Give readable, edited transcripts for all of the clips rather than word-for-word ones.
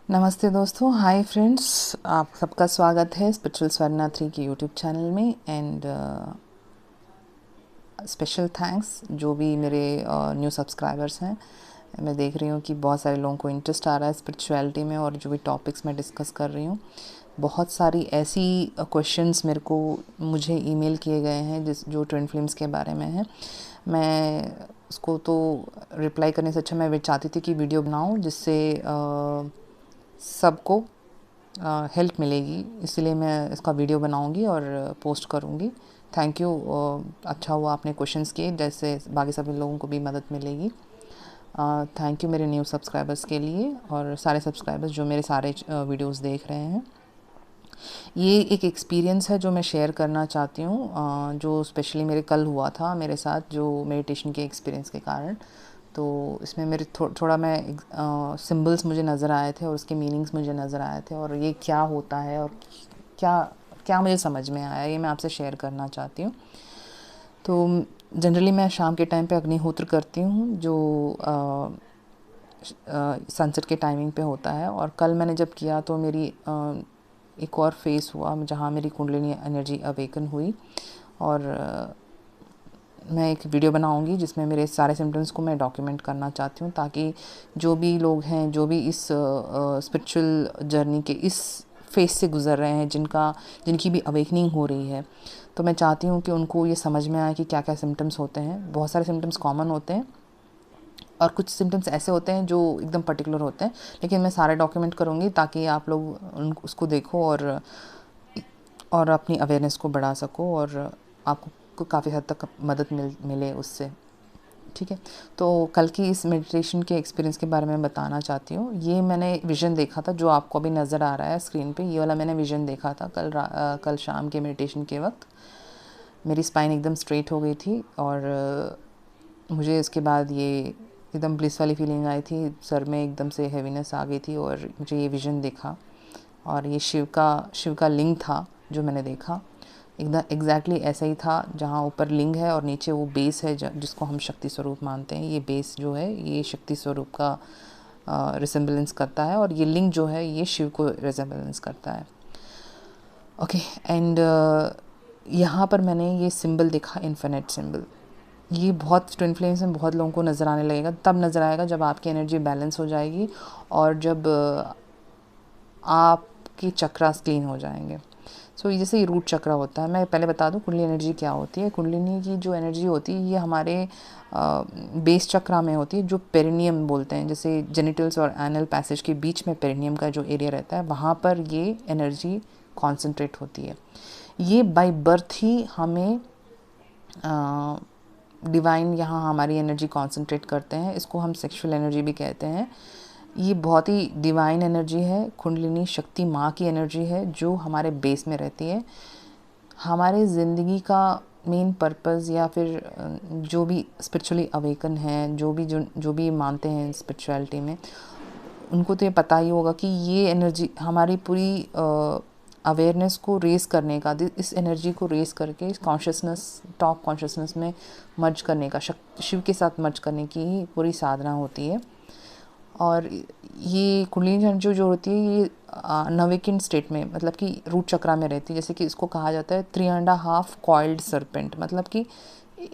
नमस्ते दोस्तों, hi friends. आप सबका स्वागत है स्पिरिचुअल स्वर्णा 3 के यूट्यूब चैनल में। एंड स्पेशल थैंक्स जो भी मेरे न्यू सब्सक्राइबर्स हैं। मैं देख रही हूँ कि बहुत सारे लोगों को इंटरेस्ट आ रहा है स्पिरिचुअलिटी में, और जो भी टॉपिक्स मैं डिस्कस कर रही हूँ, बहुत सारी ऐसी क्वेश्चंस मुझे ईमेल किए गए हैं जो ट्विन फ्लेम्स के बारे में है। मैं उसको तो रिप्लाई करने से अच्छा मैं चाहती थी कि वीडियो बनाऊँ जिससे सबको हेल्प मिलेगी, इसलिए मैं इसका वीडियो बनाऊंगी और पोस्ट करूंगी। Thank you. अच्छा हुआ आपने क्वेश्चंस किए, जैसे बाकी सभी लोगों को भी मदद मिलेगी। थैंक यू मेरे न्यू सब्सक्राइबर्स के लिए और सारे सब्सक्राइबर्स जो मेरे सारे वीडियोस देख रहे हैं। ये एक एक्सपीरियंस है जो मैं शेयर करना चाहती हूँ, जो स्पेशली मेरे कल हुआ था मेरे साथ, जो मेडिटेशन के एक्सपीरियंस के कारण। तो इसमें मेरे थोड़ा मैं सिंबल्स मुझे नज़र आए थे और उसके मीनिंग्स मुझे नज़र आए थे, और ये क्या होता है और क्या क्या मुझे समझ में आया, ये मैं आपसे शेयर करना चाहती हूँ। तो जनरली मैं शाम के टाइम पे अग्निहोत्र करती हूँ, जो सनसेट के टाइमिंग पे होता है। और कल मैंने जब किया तो मेरी एक और फेस हुआ जहाँ मेरी कुंडलिनी एनर्जी अवेकन हुई। और मैं एक वीडियो बनाऊंगी जिसमें मेरे सारे सिम्टम्स को मैं डॉक्यूमेंट करना चाहती हूँ, ताकि जो भी लोग हैं, जो भी इस स्पिरिचुअल जर्नी के इस फेस से गुज़र रहे हैं, जिनकी भी अवेकनिंग हो रही है, तो मैं चाहती हूँ कि उनको ये समझ में आए कि क्या क्या सिम्टम्स होते हैं। बहुत सारे सिम्टम्स कॉमन होते हैं और कुछ सिम्टम्स ऐसे होते हैं जो एकदम पर्टिकुलर होते हैं, लेकिन मैं सारे डॉक्यूमेंट करूँगी ताकि आप लोग उसको देखो और अपनी अवेयरनेस को बढ़ा सको, और आपको काफ़ी हद तक मदद मिले उससे। ठीक है, तो कल की इस मेडिटेशन के एक्सपीरियंस के बारे में बताना चाहती हूँ। ये मैंने विज़न देखा था, जो आपको अभी नज़र आ रहा है स्क्रीन पे, ये वाला मैंने विज़न देखा था कल शाम के मेडिटेशन के वक्त। मेरी स्पाइन एकदम स्ट्रेट हो गई थी, और मुझे इसके बाद ये एकदम ब्लिस वाली फीलिंग आई थी, सर में एकदम से हैवीनेस आ गई थी, और मुझे ये विज़न दिखा। और ये शिव का लिंग था जो मैंने देखा, एकदम एग्जैक्टली ऐसा ही था, जहाँ ऊपर लिंग है और नीचे वो बेस है जिसको हम शक्ति स्वरूप मानते हैं। ये बेस जो है ये शक्ति स्वरूप का रिसेम्बलेंस करता है, और ये लिंग जो है ये शिव को रिसेम्बलेंस करता है। ओके, एंड यहाँ पर मैंने ये सिंबल देखा, इन्फिनिट सिंबल। ये बहुत ट्विन फ्लेम्स में बहुत लोगों को नज़र आने लगेगा, तब नज़र आएगा जब आपकी एनर्जी बैलेंस हो जाएगी और जब आपके चक्रास क्लीन हो जाएंगे। सो जैसे ये रूट चक्र होता है, मैं पहले बता दूं कुंडली एनर्जी क्या होती है। कुंडलिनी की जो एनर्जी होती है ये हमारे बेस चक्रा में होती है, जो पेरिनियम बोलते हैं। जैसे जेनिटल्स और एनल पैसेज के बीच में पेरिनियम का जो एरिया रहता है, वहाँ पर ये एनर्जी कॉन्सेंट्रेट होती है। ये बाय बर्थ ही हमें डिवाइन यहाँ हमारी एनर्जी कॉन्सेंट्रेट करते हैं। इसको हम सेक्सुअल एनर्जी भी कहते हैं। ये बहुत ही डिवाइन एनर्जी है। कुंडलिनी शक्ति माँ की एनर्जी है जो हमारे बेस में रहती है। हमारे ज़िंदगी का मेन पर्पस, या फिर जो भी स्पिरिचुअली अवेकन हैं, जो भी मानते हैं स्पिरिचुअलिटी में, उनको तो ये पता ही होगा कि ये एनर्जी हमारी पूरी अवेयरनेस को रेस करने का, इस एनर्जी को रेस करके इस कॉन्शियसनेस, टॉप कॉन्शियसनेस में मर्ज करने का, शिव के साथ मर्ज करने की ही पूरी साधना होती है। और ये कुंडलिनी एनर्जी जो होती है ये अनअवेकेंड स्टेट में, मतलब कि रूट चक्रा में रहती है। जैसे कि इसको कहा जाता है 3.5 कॉइल्ड सर्पेंट, मतलब कि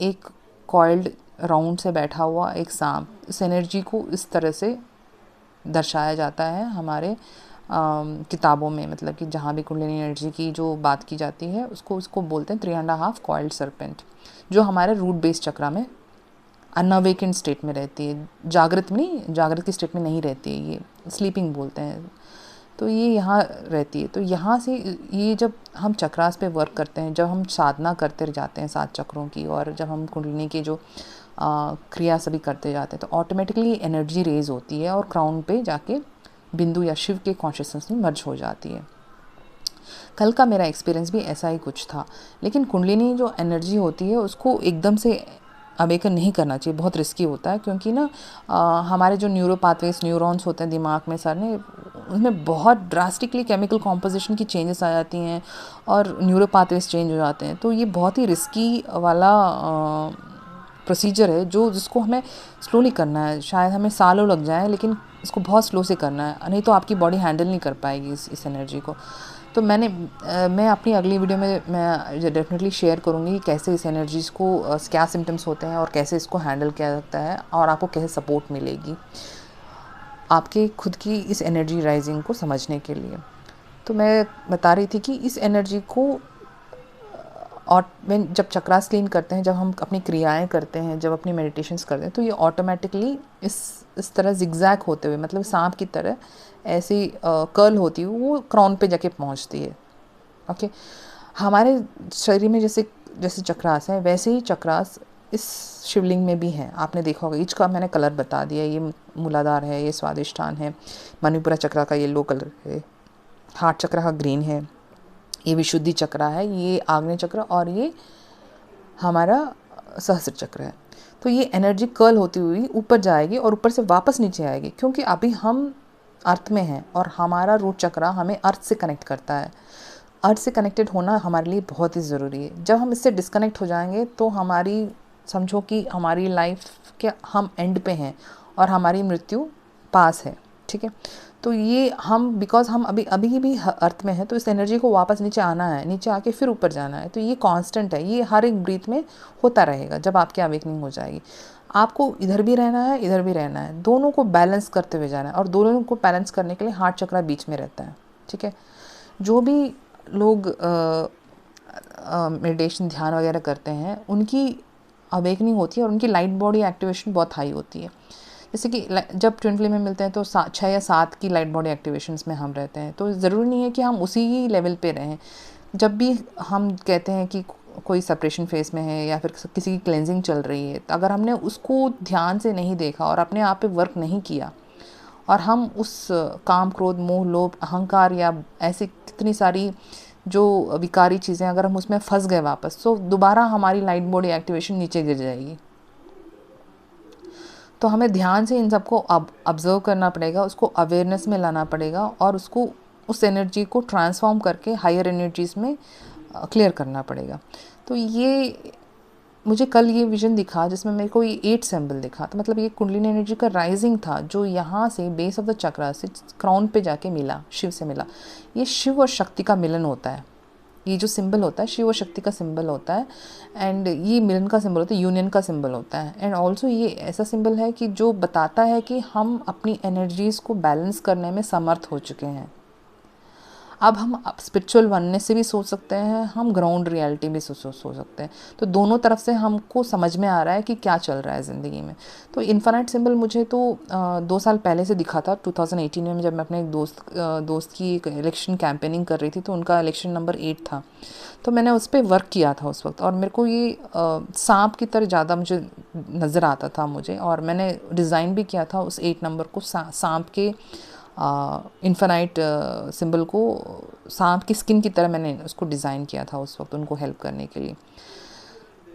एक कॉइल्ड राउंड से बैठा हुआ एक सांप। इस एनर्जी को इस तरह से दर्शाया जाता है हमारे किताबों में, मतलब कि जहाँ भी कुंडलिनी एनर्जी की जो बात की जाती है उसको बोलते हैं 3.5 कॉइल्ड सर्पेंट, जो हमारे रूट बेस चक्रा में अनअवेकेंड स्टेट में रहती है। जागृत की स्टेट में नहीं रहती है, ये स्लीपिंग बोलते हैं। तो ये यहाँ रहती है। तो यहाँ से ये जब हम चक्रास पे वर्क करते हैं, जब हम साधना करते जाते हैं 7 चक्रों की, और जब हम कुंडलिनी की जो क्रिया सभी करते जाते हैं, तो ऑटोमेटिकली एनर्जी रेज होती है और क्राउन पे जाके बिंदु या शिव के कॉन्शियसनेस में मर्ज हो जाती है। कल का मेरा एक्सपीरियंस भी ऐसा ही कुछ था। लेकिन कुंडलिनी जो एनर्जी होती है उसको एकदम से अवेकन नहीं करना चाहिए, बहुत रिस्की होता है, क्योंकि ना हमारे जो न्यूरो पाथवेज, न्यूरॉन्स होते हैं दिमाग में सर ने, उसमें बहुत ड्रास्टिकली केमिकल कॉम्पोजिशन की चेंजेस आ जाती हैं और न्यूरो पाथवेज चेंज हो जाते हैं। तो ये बहुत ही रिस्की वाला प्रोसीजर है जिसको हमें स्लोली करना है। शायद हमें सालों लग जाए, लेकिन इसको बहुत स्लो से करना है, नहीं तो आपकी बॉडी हैंडल नहीं कर पाएगी इस एनर्जी को। तो मैं अपनी अगली वीडियो में मैं डेफिनेटली शेयर करूँगी कि कैसे इस एनर्जीज़ को क्या सिम्टम्स होते हैं और कैसे इसको हैंडल किया जाता है और आपको कैसे सपोर्ट मिलेगी आपके खुद की इस एनर्जी राइजिंग को समझने के लिए। तो मैं बता रही थी कि इस एनर्जी को और जब चक्रास क्लीन करते हैं, जब हम अपनी क्रियाएं करते हैं, जब अपनी मेडिटेशंस करते हैं, तो ये ऑटोमेटिकली इस तरह जिगजैग होते हुए, मतलब सांप की तरह ऐसी कर्ल होती है, वो क्राउन पे जाके पहुंचती है। ओके, हमारे शरीर में जैसे जैसे चक्रास है, वैसे ही चक्रास इस शिवलिंग में भी हैं। आपने देखा होगा, ईच का मैंने कलर बता दिया, ये मूलाधार है, ये स्वादिष्ठान है, मणिपुरा चक्रा का येलो कलर है, हार्ट चक्रा का ग्रीन है, ये विशुद्धि चक्र है, ये आग्नेय चक्र, और ये हमारा सहस्त्र चक्र है। तो ये एनर्जी कर्ल होती हुई ऊपर जाएगी और ऊपर से वापस नीचे आएगी, क्योंकि अभी हम अर्थ में हैं और हमारा रूट चक्र हमें अर्थ से कनेक्ट करता है। अर्थ से कनेक्टेड होना हमारे लिए बहुत ही ज़रूरी है। जब हम इससे डिस्कनेक्ट हो जाएंगे तो हमारी, समझो कि हमारी लाइफ के हम एंड पे हैं और हमारी मृत्यु पास है। ठीक है, तो ये हम बिकॉज हम अभी भी अर्थ में है, तो इस एनर्जी को वापस नीचे आना है, नीचे आके फिर ऊपर जाना है। तो ये कांस्टेंट है, ये हर एक ब्रीथ में होता रहेगा। जब आपकी अवेकनिंग हो जाएगी, आपको इधर भी रहना है, इधर भी रहना है, दोनों को बैलेंस करते हुए जाना है। और दोनों को बैलेंस करने के लिए हार्ट चक्र बीच में रहता है। ठीक है, जो भी लोग मेडिटेशन ध्यान वगैरह करते हैं, उनकी अवेकनिंग होती है और उनकी लाइट बॉडी एक्टिवेशन बहुत हाई होती है। जैसे कि जब ट्विन फ्लेम में मिलते हैं तो 6 या 7 की लाइट बॉडी एक्टिवेशंस में हम रहते हैं। तो ज़रूरी नहीं है कि हम उसी ही लेवल पे रहें। जब भी हम कहते हैं कि कोई सेपरेशन फेस में है या फिर किसी की क्लेंजिंग चल रही है, तो अगर हमने उसको ध्यान से नहीं देखा और अपने आप पे वर्क नहीं किया और हम उस काम, क्रोध, मोह, लोभ, अहंकार या ऐसी कितनी सारी जो विकारी चीज़ें, अगर हम उसमें फंस गए वापस, तो दोबारा हमारी लाइट बॉडी एक्टिवेशन नीचे गिर जाएगी। तो हमें ध्यान से इन सबको ऑब्जर्व करना पड़ेगा, उसको अवेयरनेस में लाना पड़ेगा और उसको, उस एनर्जी को ट्रांसफॉर्म करके हायर एनर्जीज़ में क्लियर करना पड़ेगा। तो ये मुझे कल ये विजन दिखा जिसमें मेरे को ये 8 सिंबल दिखा। तो मतलब ये कुंडलिनी एनर्जी का राइजिंग था, जो यहाँ से बेस ऑफ द चक्रा से क्राउन पे जाके मिला, शिव से मिला। ये शिव और शक्ति का मिलन होता है। ये जो सिंबल होता है शिव और शक्ति का सिंबल होता है, एंड ये मिलन का सिंबल होता है, यूनियन का सिंबल होता है। एंड ऑल्सो ये ऐसा सिंबल है कि जो बताता है कि हम अपनी एनर्जीज़ को बैलेंस करने में समर्थ हो चुके हैं। अब हम स्पिरिचुअल वननेस से भी सोच सकते हैं, हम ग्राउंड रियलिटी भी सोच सकते हैं। तो दोनों तरफ से हमको समझ में आ रहा है कि क्या चल रहा है ज़िंदगी में। तो इन्फिनाइट सिंबल मुझे तो 2 साल पहले से दिखा था, 2018 में, जब मैं अपने एक दोस्त की एक इलेक्शन कैंपेनिंग कर रही थी। तो उनका इलेक्शन नंबर 8 था, तो मैंने उस पर वर्क किया था उस वक्त। और मेरे को ये सांप की तरह ज़्यादा मुझे नज़र आता था मुझे, और मैंने डिज़ाइन भी किया था उस 8 नंबर को सांप के इन्फिनाइट सिंबल को सांप की स्किन की तरह मैंने उसको डिज़ाइन किया था उस वक्त, उनको हेल्प करने के लिए।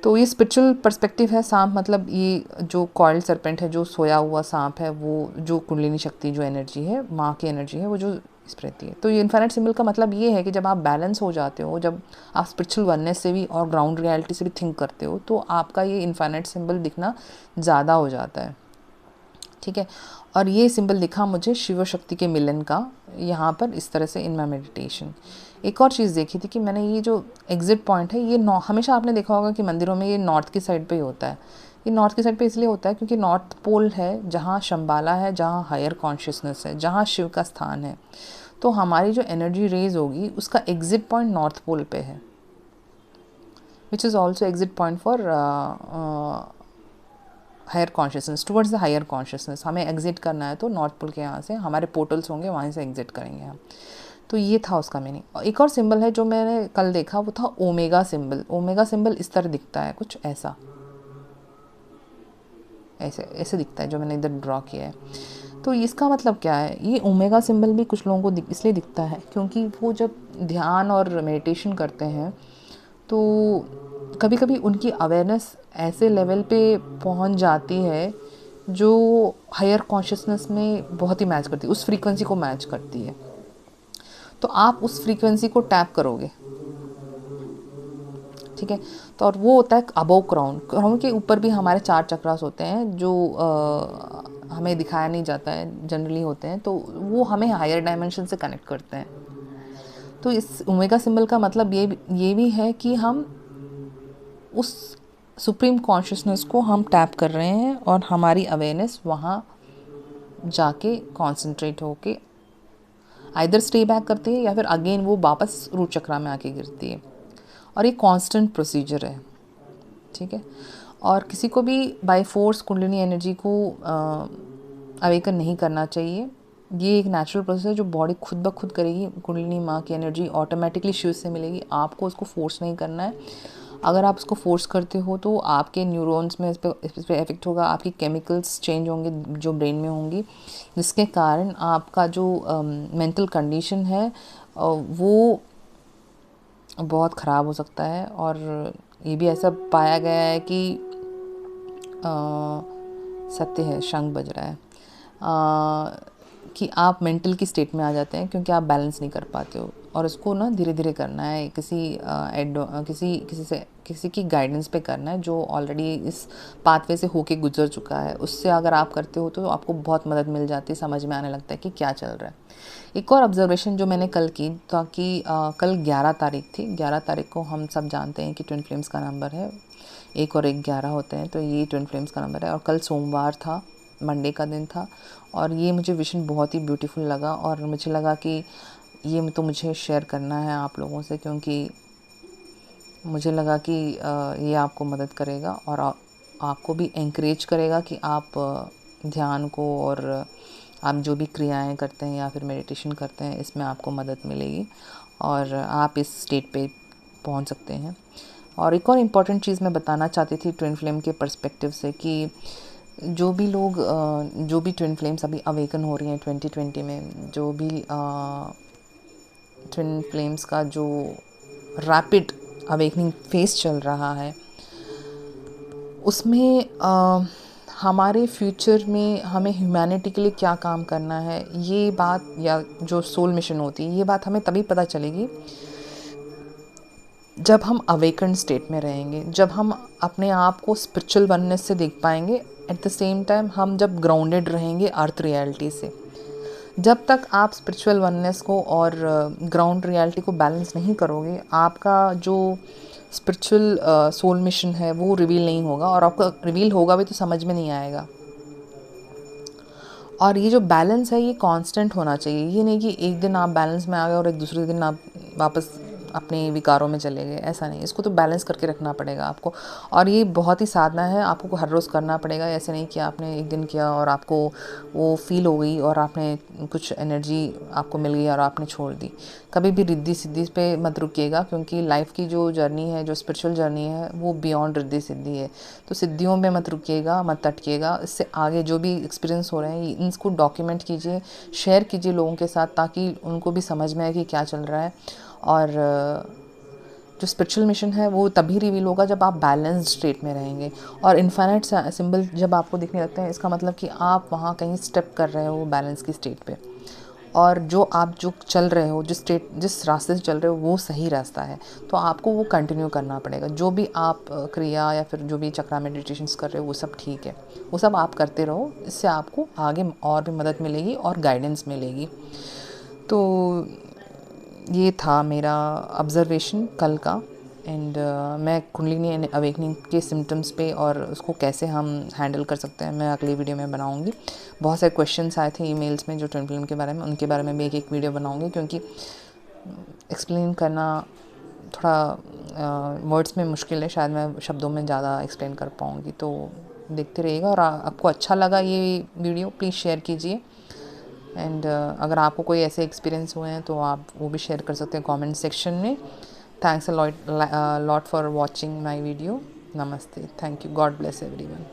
तो ये स्पिरिचुअल पर्सपेक्टिव है। सांप मतलब ये जो कॉइल्ड सर्पेंट है, जो सोया हुआ सांप है, वो जो कुंडलिनी शक्ति, जो एनर्जी है, माँ की एनर्जी है, वो जो इस पर रहती है। तो ये इन्फिनाइट सिंबल का मतलब ये है कि जब आप बैलेंस हो जाते हो, जब आप स्पिरिचुअल वननेस से भी और ग्राउंड रियलिटी से भी थिंक करते हो, तो आपका ये इन्फिनाइट सिंबल दिखना ज़्यादा हो जाता है। ठीक है, और ये सिंबल दिखा मुझे शिव शक्ति के मिलन का, यहाँ पर इस तरह से इन माई मेडिटेशन। एक और चीज़ देखी थी कि मैंने ये जो एग्ज़िट पॉइंट है, ये हमेशा आपने देखा होगा कि मंदिरों में ये नॉर्थ की साइड पे ही होता है। ये नॉर्थ की साइड पे इसलिए होता है क्योंकि नॉर्थ पोल है, जहाँ शंबाला है, जहाँ हायर कॉन्शियसनेस है, जहाँ शिव का स्थान है। तो हमारी जो एनर्जी रेज होगी उसका एग्ज़िट पॉइंट नॉर्थ पोल पे है, which is also exit point for higher consciousness, towards the higher consciousness. हमें एग्जिट करना है तो नॉर्थ पोल के यहाँ से हमारे पोर्टल्स होंगे, वहाँ से एग्जिट करेंगे हम। तो ये था उसका मीनिंग। एक और सिंबल है जो मैंने कल देखा, वो था ओमेगा सिंबल। ओमेगा सिंबल इस तरह दिखता है, कुछ ऐसा, ऐसे ऐसे दिखता है, जो मैंने इधर ड्रॉ किया है। तो इसका मतलब क्या है? ये ओमेगा सिंबल भी कुछ लोगों को इसलिए दिखता है क्योंकि वो जब ध्यान और मेडिटेशन करते हैं तो कभी कभी उनकी अवेयरनेस ऐसे लेवल पे पहुंच जाती है जो हायर कॉन्शियसनेस में बहुत ही मैच करती है, उस फ्रीक्वेंसी को मैच करती है। तो आप उस फ्रीक्वेंसी को टैप करोगे, ठीक है। तो और वो होता है अबव क्राउन। क्राउन के ऊपर भी हमारे 4 चक्रास होते हैं, जो हमें दिखाया नहीं जाता है, जनरली होते हैं, तो वो हमें हायर डायमेंशन से कनेक्ट करते हैं। तो इस ओमेगा सिंबल का मतलब ये भी है कि हम उस सुप्रीम कॉन्शियसनेस को हम टैप कर रहे हैं और हमारी अवेयरनेस वहाँ जाके कॉन्सेंट्रेट होके आइदर स्टे बैक करती है या फिर अगेन वो वापस रूट चक्रा में आके गिरती है। और ये कांस्टेंट प्रोसीजर है, ठीक है। और किसी को भी बाय फोर्स कुंडलिनी एनर्जी को अवेकन नहीं करना चाहिए। ये एक नेचुरल प्रोसेस है जो बॉडी खुद ब खुद करेगी। कुंडलिनी माँ की एनर्जी ऑटोमेटिकली शिव से मिलेगी, आपको उसको फोर्स नहीं करना है। अगर आप उसको फोर्स करते हो तो आपके न्यूरॉन्स में इस पर इफेक्ट होगा, आपकी केमिकल्स चेंज होंगे जो ब्रेन में होंगी, जिसके कारण आपका जो मेंटल कंडीशन है वो बहुत ख़राब हो सकता है। और ये भी ऐसा पाया गया है कि सत्य है, शंख बज रहा है, कि आप मेंटल की स्टेट में आ जाते हैं क्योंकि आप बैलेंस नहीं कर पाते हो। और इसको ना धीरे धीरे करना है, किसी की गाइडेंस पे करना है जो ऑलरेडी इस पाथवे से होके गुजर चुका है। उससे अगर आप करते हो तो आपको बहुत मदद मिल जाती है, समझ में आने लगता है कि क्या चल रहा है। एक और ऑब्जर्वेशन जो मैंने कल की ताकि कल 11 तारीख थी। 11 तारीख को हम सब जानते हैं कि ट्विन फ्लेम्स का नंबर है, 1 और 1 11 होते हैं, तो ये ट्विन फ्लेम्स का नंबर है। और कल सोमवार था, मंडे का दिन था, और ये मुझे विजन बहुत ही ब्यूटीफुल लगा। और मुझे लगा कि ये तो मुझे शेयर करना है आप लोगों से, क्योंकि मुझे लगा कि ये आपको मदद करेगा और आपको भी एनकरेज करेगा कि आप ध्यान को और आप जो भी क्रियाएं करते हैं या फिर मेडिटेशन करते हैं इसमें आपको मदद मिलेगी और आप इस स्टेट पे पहुंच सकते हैं। और एक और इम्पॉर्टेंट चीज़ मैं बताना चाहती थी ट्विन फ्लेम के पर्सपेक्टिव से कि जो भी ट्विन फ्लेम्स अभी अवेकन हो रही हैं 2020 में, जो भी ट्विन फ्लेम्स का जो रैपिड अवेकनिंग फेस चल रहा है, उसमें हमारे फ्यूचर में हमें ह्यूमैनिटी के लिए क्या काम करना है, ये बात, या जो सोल मिशन होती है, ये बात हमें तभी पता चलेगी जब हम अवेकन स्टेट में रहेंगे, जब हम अपने आप को स्पिरिचुअल वननेस से देख पाएंगे। एट द सेम टाइम हम जब ग्राउंडेड रहेंगे अर्थ रियलिटी से। जब तक आप स्पिरिचुअल वननेस को और ग्राउंड रियलिटी को बैलेंस नहीं करोगे, आपका जो स्पिरिचुअल सोल मिशन है वो रिवील नहीं होगा, और आपका रिवील होगा भी तो समझ में नहीं आएगा। और ये जो बैलेंस है ये कांस्टेंट होना चाहिए। ये नहीं कि एक दिन आप बैलेंस में आ गए और एक दूसरे दिन आप वापस अपने विकारों में चले गए, ऐसा नहीं। इसको तो बैलेंस करके रखना पड़ेगा आपको, और ये बहुत ही साधना है, आपको हर रोज़ करना पड़ेगा। ऐसे नहीं कि आपने एक दिन किया और आपको वो फील हो गई और आपने कुछ एनर्जी आपको मिल गई और आपने छोड़ दी। कभी भी रिद्धि सिद्धि पे मत रुकिएगा, क्योंकि लाइफ की जो जर्नी है, जो स्पिरिचुअल जर्नी है, वो बियॉन्ड रिद्धि सिद्धि है। तो सिद्धियों में मत रुकिएगा, मत अटकिएगा। इससे आगे जो भी एक्सपीरियंस हो रहे हैं इनको डॉक्यूमेंट कीजिए, शेयर कीजिए लोगों के साथ, ताकि उनको भी समझ में आए कि क्या चल रहा है। और जो स्पिरिचुअल मिशन है वो तभी रिवील होगा जब आप बैलेंस्ड स्टेट में रहेंगे। और इन्फाइनाइट सिंबल जब आपको दिखने लगते हैं, इसका मतलब कि आप वहाँ कहीं स्टेप कर रहे हो बैलेंस की स्टेट पे, और जो चल रहे हो, जिस रास्ते से चल रहे हो वो सही रास्ता है, तो आपको वो कंटिन्यू करना पड़ेगा। जो भी आप क्रिया या फिर जो भी चक्रा मेडिटेशंस कर रहे हो वो सब ठीक है, वो सब आप करते रहो। इससे आपको आगे और भी मदद मिलेगी और गाइडेंस मिलेगी। तो ये था मेरा ऑब्ज़र्वेशन कल का। एंड मैं कुंडलिनी अवेकनिंग के सिम्टम्स पे और उसको कैसे हम हैंडल कर सकते हैं मैं अगली वीडियो में बनाऊंगी। बहुत सारे क्वेश्चंस आए थे ईमेल्स में जो ट्विन फ्लेम के बारे में, उनके बारे में भी एक वीडियो बनाऊंगी, क्योंकि एक्सप्लेन करना थोड़ा वर्ड्स में मुश्किल है, शायद मैं शब्दों में ज़्यादा एक्सप्लेन कर पाऊँगी। तो देखते रहिएगा, और आपको अच्छा लगा ये वीडियो प्लीज़ शेयर कीजिए। एंड अगर आपको कोई ऐसे एक्सपीरियंस हुए हैं तो आप वो भी शेयर कर सकते हैं कमेंट सेक्शन में। Thanks a lot for watching my video. नमस्ते, thank you, God bless everyone.